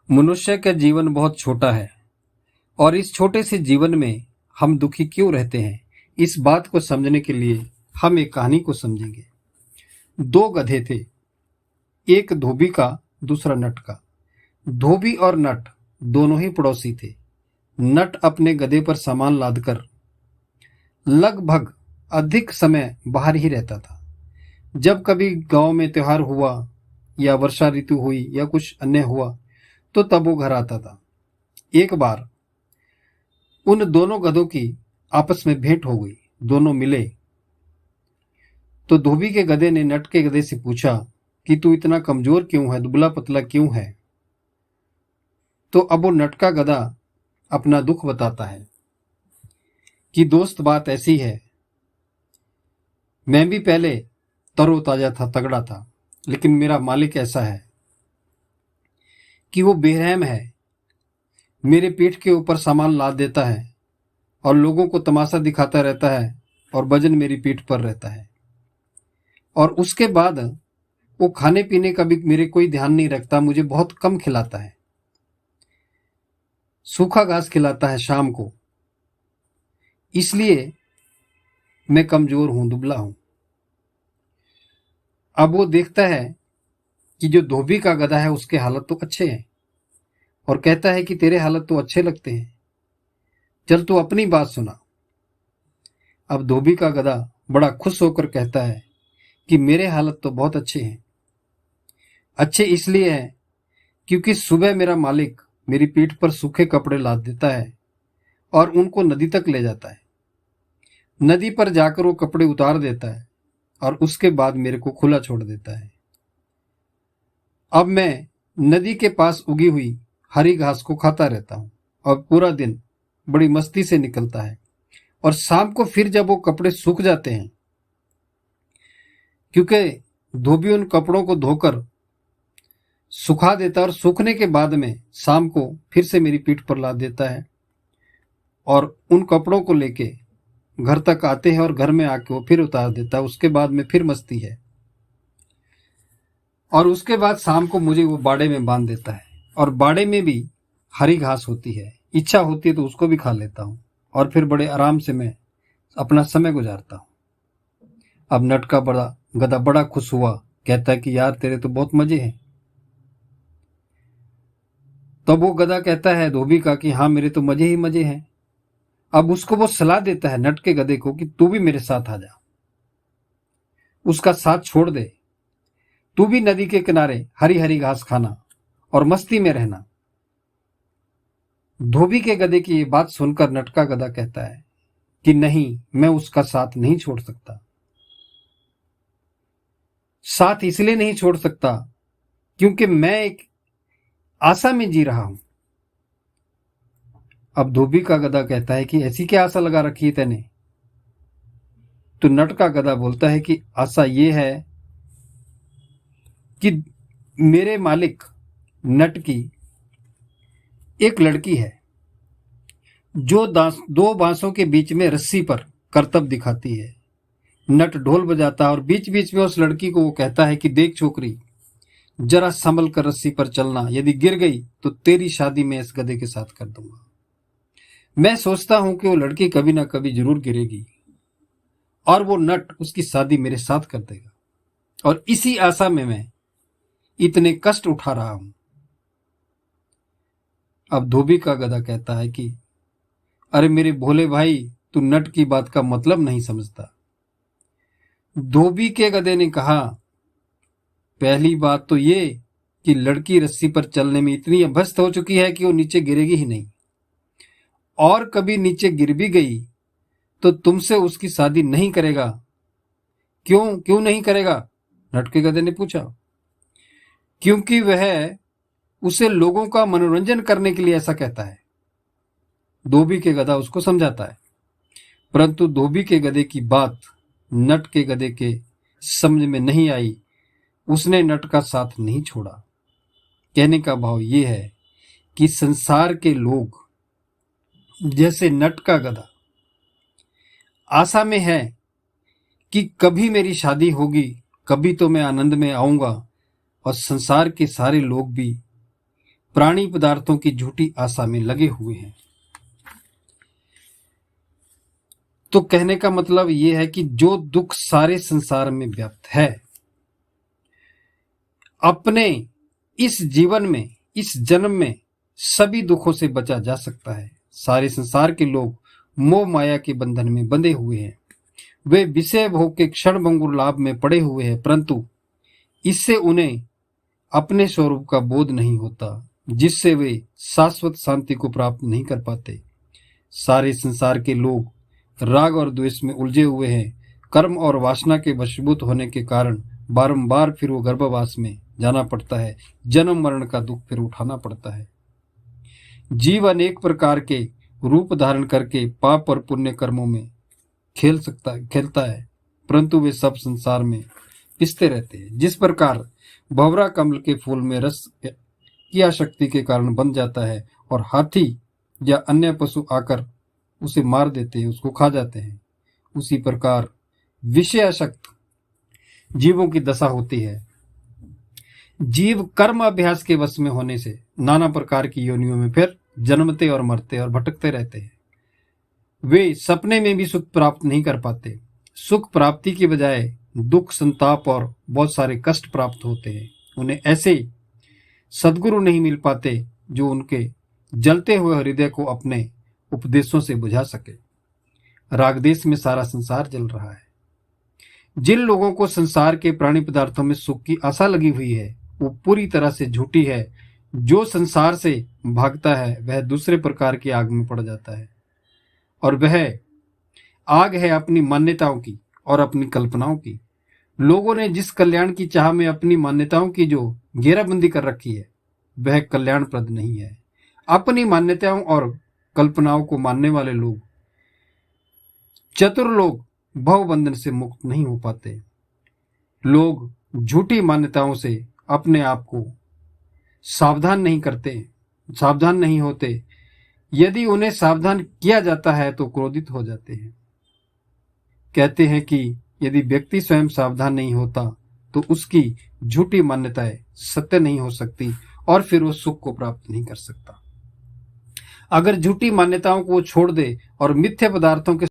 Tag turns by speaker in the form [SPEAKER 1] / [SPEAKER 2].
[SPEAKER 1] मनुष्य का जीवन बहुत छोटा है और इस छोटे से जीवन में हम दुखी क्यों रहते हैं, इस बात को समझने के लिए हम एक कहानी को समझेंगे। दो गधे थे, एक धोबी का, दूसरा नट का। धोबी और नट दोनों ही पड़ोसी थे। नट अपने गधे पर सामान लादकर लगभग अधिक समय बाहर ही रहता था। जब कभी गांव में त्योहार हुआ या वर्षा ऋतु हुई या कुछ अन्य हुआ तो तब वो घर आता था। एक बार उन दोनों गधों की आपस में भेंट हो गई। दोनों मिले तो धोबी के गधे ने नट के गधे से पूछा कि तू इतना कमजोर क्यों है, दुबला पतला क्यों है। तो अब वो नट का गधा अपना दुख बताता है कि दोस्त, बात ऐसी है, मैं भी पहले तरोताजा था, तगड़ा था, लेकिन मेरा मालिक ऐसा है कि वो बेरहम है। मेरे पीठ के ऊपर सामान लाद देता है और लोगों को तमाशा दिखाता रहता है और वजन मेरी पीठ पर रहता है। और उसके बाद वो खाने पीने का भी मेरे कोई ध्यान नहीं रखता, मुझे बहुत कम खिलाता है, सूखा घास खिलाता है शाम को। इसलिए मैं कमजोर हूं, दुबला हूं। अब वो देखता है कि जो धोबी का गधा है उसके हालत तो अच्छे हैं और कहता है कि तेरे हालत तो अच्छे लगते हैं, चल तू अपनी बात सुना। अब धोबी का गधा बड़ा खुश होकर कहता है कि मेरे हालत तो बहुत अच्छे हैं। अच्छे इसलिए हैं क्योंकि सुबह मेरा मालिक मेरी पीठ पर सूखे कपड़े लाद देता है और उनको नदी तक ले जाता है। नदी पर जाकर वो कपड़े उतार देता है और उसके बाद मेरे को खुला छोड़ देता है। अब मैं नदी के पास उगी हुई हरी घास को खाता रहता हूं और पूरा दिन बड़ी मस्ती से निकलता है। और शाम को फिर जब वो कपड़े सूख जाते हैं, क्योंकि धोबी उन कपड़ों को धोकर सुखा देता है और सूखने के बाद में शाम को फिर से मेरी पीठ पर ला देता है और उन कपड़ों को लेके घर तक आते हैं और घर में आके वो फिर उतार देता है। उसके बाद में फिर मस्ती है और उसके बाद शाम को मुझे वो बाड़े में बांध देता है और बाड़े में भी हरी घास होती है, इच्छा होती है तो उसको भी खा लेता हूँ और फिर बड़े आराम से मैं अपना समय गुजारता हूँ। अब नट का गधा बड़ा खुश हुआ, कहता है कि यार तेरे तो बहुत मजे हैं। तब वो गधा कहता है धोबी का कि हाँ, मेरे तो मजे ही मजे हैं। अब उसको वो सलाह देता है नट के गधे को कि तू भी मेरे साथ आ जा, उसका साथ छोड़ दे, तू भी नदी के किनारे हरी हरी घास खाना और मस्ती में रहना। धोबी के गधे की ये बात सुनकर नट का गधा कहता है कि नहीं, मैं उसका साथ नहीं छोड़ सकता। साथ इसलिए नहीं छोड़ सकता क्योंकि मैं एक आशा में जी रहा हूं। अब धोबी का गधा कहता है कि ऐसी क्या आशा लगा रखी है तैने। तो नट का गधा बोलता है कि आशा ये है कि मेरे मालिक नट की एक लड़की है जो दो बांसों के बीच में रस्सी पर करतब दिखाती है। नट ढोल बजाता है और बीच बीच में उस लड़की को वो कहता है कि देख छोकरी, जरा संभल कर रस्सी पर चलना, यदि गिर गई तो तेरी शादी मैं इस गधे के साथ कर दूंगा। मैं सोचता हूं कि वो लड़की कभी ना कभी जरूर गिरेगी और वो नट उसकी शादी मेरे साथ कर देगा और इसी आशा में मैं इतने कष्ट उठा रहा हूं। अब धोबी का गधा कहता है कि अरे मेरे भोले भाई, तू नट की बात का मतलब नहीं समझता। धोबी के गधे ने कहा, पहली बात तो ये कि लड़की रस्सी पर चलने में इतनी अभ्यस्त हो चुकी है कि वो नीचे गिरेगी ही नहीं, और कभी नीचे गिर भी गई तो तुमसे उसकी शादी नहीं करेगा। क्यों क्यों नहीं करेगा? नट के गधे ने पूछा। क्योंकि वह उसे लोगों का मनोरंजन करने के लिए ऐसा कहता है। धोबी के गधा उसको समझाता है, परंतु धोबी के गधे की बात नट के गधे के समझ में नहीं आई। उसने नट का साथ नहीं छोड़ा। कहने का भाव ये है कि संसार के लोग जैसे नट का गधा आशा में है कि कभी मेरी शादी होगी, कभी तो मैं आनंद में आऊंगा और संसार के सारे लोग भी प्राणी पदार्थों की झूठी आशा में लगे हुए हैं। तो कहने का मतलब यह है कि जो दुख सारे संसार में व्याप्त है, अपने इस जीवन में, इस जन्म में सभी दुखों से बचा जा सकता है। सारे संसार के लोग मोह माया के बंधन में बंधे हुए हैं। वे विषय भोग के क्षण भंगुर लाभ में पड़े हुए हैं, परंतु इससे उन्हें अपने स्वरूप का बोध नहीं होता, जिससे वे शाश्वत शांति को प्राप्त नहीं कर पाते। सारे संसार के लोग राग और द्वेष में उलझे हुए हैं। कर्म और वासना के वशीभूत होने के कारण बारंबार फिर वो गर्भवास में जाना पड़ता है। जन्म मरण का दुख फिर उठाना पड़ता है। जीव अनेक प्रकार के रूप धारण करके पाप और पुण्य कर्मों में खेलता है, परंतु वे सब संसार में पिसते रहते हैं। जिस प्रकार भंवरा कमल के फूल में रस की आसक्ति के कारण बंध जाता है और हाथी या अन्य पशु आकर उसे मार देते हैं, उसको खा जाते हैं, उसी प्रकार विषयासक्त जीवों की दशा होती है। जीव कर्म अभ्यास के वश में होने से नाना प्रकार की योनियों में फिर जन्मते और मरते और भटकते रहते हैं। वे सपने में भी सुख प्राप्त नहीं कर पाते। सुख प्राप्ति के बजाय दुख, संताप और बहुत सारे कष्ट प्राप्त होते हैं। उन्हें ऐसे सद्गुरु नहीं मिल पाते जो उनके जलते हुए हृदय को अपने उपदेशों से बुझा सके। रागदेश में सारा संसार जल रहा है। जिन लोगों को संसार के प्राणी पदार्थों में सुख की आशा लगी हुई है, वो पूरी तरह से झूठी है। जो संसार से भागता है वह दूसरे प्रकार की आग में पड़ जाता है, और वह आग है अपनी मान्यताओं की और अपनी कल्पनाओं की। लोगों ने जिस कल्याण की चाह में अपनी मान्यताओं की जो घेराबंदी कर रखी है, वह कल्याणप्रद नहीं है। अपनी मान्यताओं और कल्पनाओं को मानने वाले लोग, चतुर लोग, भवबंधन से मुक्त नहीं हो पाते। लोग झूठी मान्यताओं से अपने आप को सावधान नहीं होते। यदि उन्हें सावधान किया जाता है तो क्रोधित हो जाते हैं। कहते हैं कि यदि व्यक्ति स्वयं सावधान नहीं होता तो उसकी झूठी मान्यताएं सत्य नहीं हो सकती और फिर वो सुख को प्राप्त नहीं कर सकता। अगर झूठी मान्यताओं को छोड़ दे और मिथ्या पदार्थों के